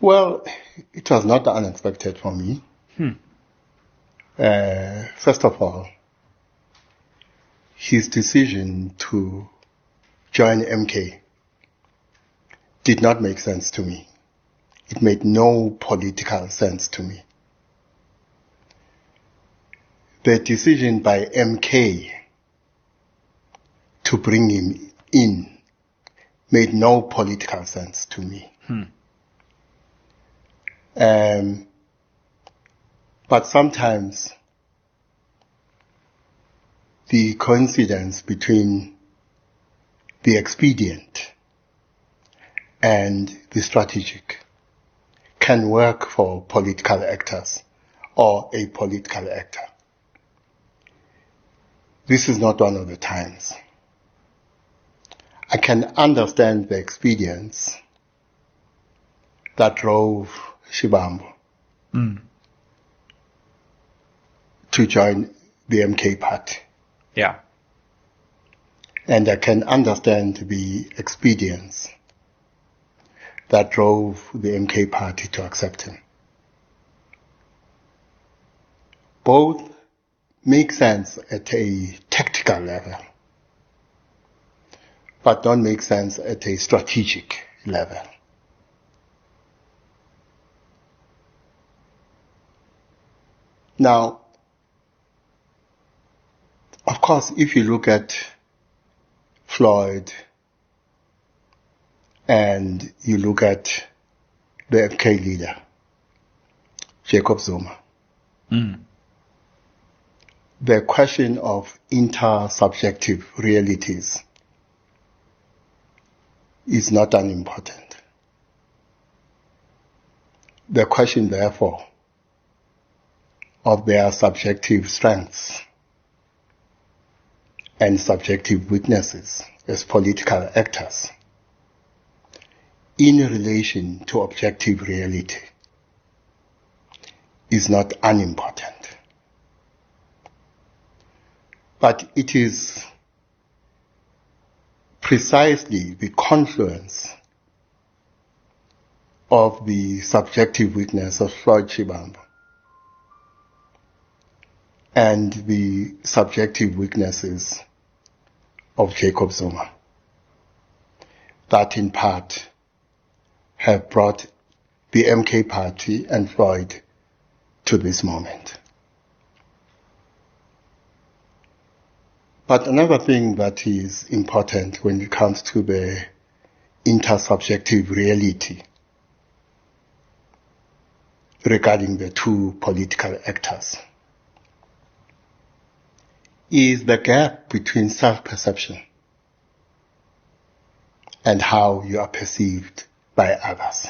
Well, it was not unexpected for me. First of all, his decision to join MK did not make sense to me. It made no political sense to me. The decision by MK to bring him in made no political sense to me. But sometimes the coincidence between the expedient and the strategic can work for political actors or a political actor. This is not one of the times. I can understand the expedience that drove Shivambu to join the MK party. Yeah. And I can understand the expedience that drove the MK party to accept him. Both make sense at a tactical level, but don't make sense at a strategic level. Now, of course, if you look at Floyd and you look at the MK leader, Jacob Zuma, the question of intersubjective realities is not unimportant. The question, therefore, of their subjective strengths and subjective weaknesses as political actors in relation to objective reality is not unimportant. But it is precisely the confluence of the subjective weakness of Floyd Shivambu and the subjective weaknesses of Jacob Zuma that in part have brought the MK party and Floyd to this moment. But another thing that is important when it comes to the intersubjective reality regarding the two political actors is the gap between self-perception and how you are perceived by others.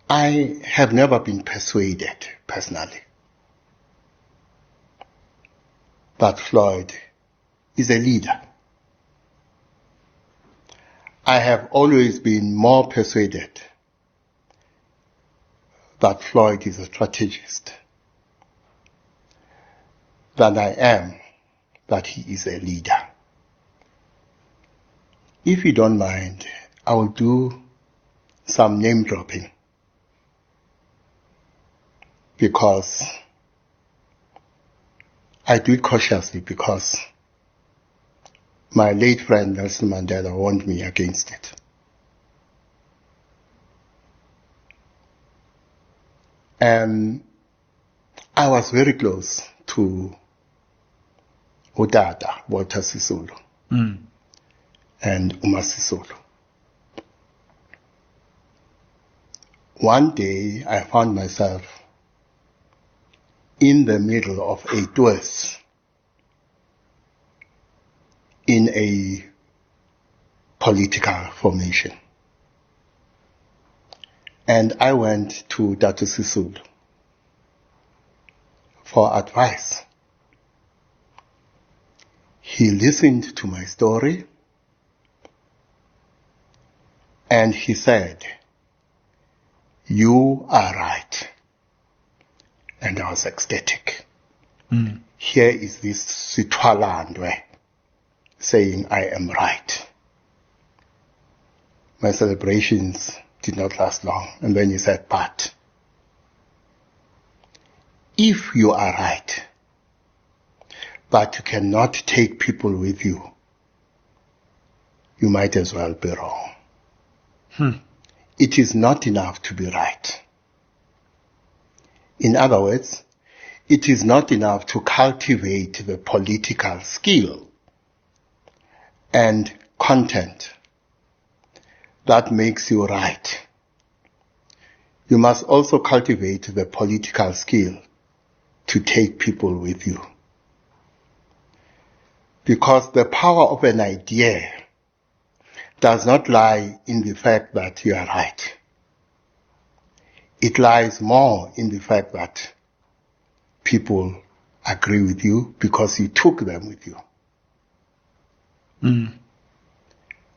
I have never been persuaded, personally, that Floyd is a leader. I have always been more persuaded that Floyd is a strategist than I am that he is a leader. If you don't mind, I will do some name dropping, because I do it cautiously, because my late friend Nelson Mandela warned me against it. And I was very close to Udada, Walter Sisulu, and Uma Sisulu. One day I found myself in the middle of a twist in a political formation. And I went to Datu Sisulu for advice. He listened to my story and he said, "You are right." And I was ecstatic. Here is this Sitwalandwe saying I am right. my celebrations did not last long. And then he said, but if you are right, but you cannot take people with you, you might as well be wrong. It is not enough to be right. In other words, it is not enough to cultivate the political skill and content that makes you right. You must also cultivate the political skill to take people with you. Because the power of an idea does not lie in the fact that you are right. It lies more in the fact that people agree with you because you took them with you.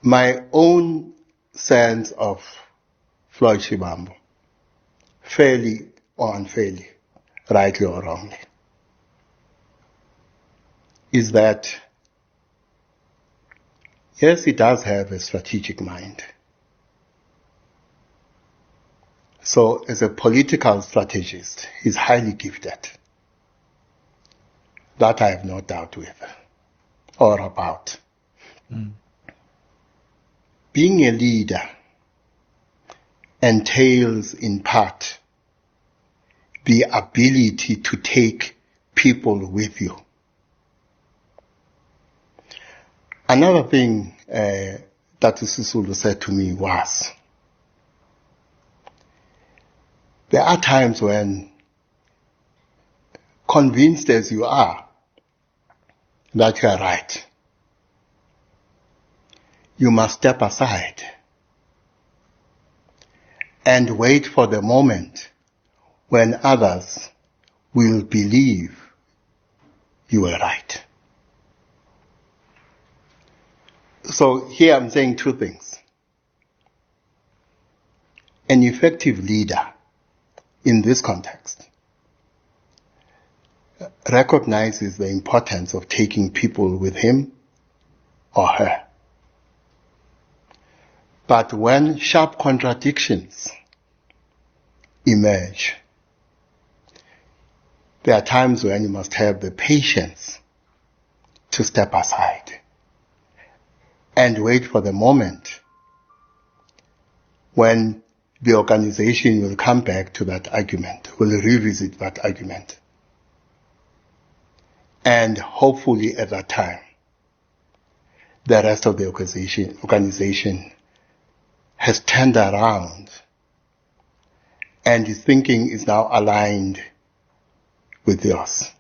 My own sense of Floyd Shivambu, fairly or unfairly, rightly or wrongly, is that yes, he does have a strategic mind. So as a political strategist, he's highly gifted. That I have no doubt with or about. Being a leader entails in part the ability to take people with you. Another thing that Sisulu said to me was, there are times when, convinced as you are that you are right, you must step aside and wait for the moment when others will believe you are right. So here I'm saying two things. An effective leader in this context recognizes the importance of taking people with him or her. But when sharp contradictions emerge, there are times when you must have the patience to step aside and wait for the moment when the organization will come back to that argument, will revisit that argument. And hopefully at that time, the rest of the organization has turned around and the thinking is now aligned with yours.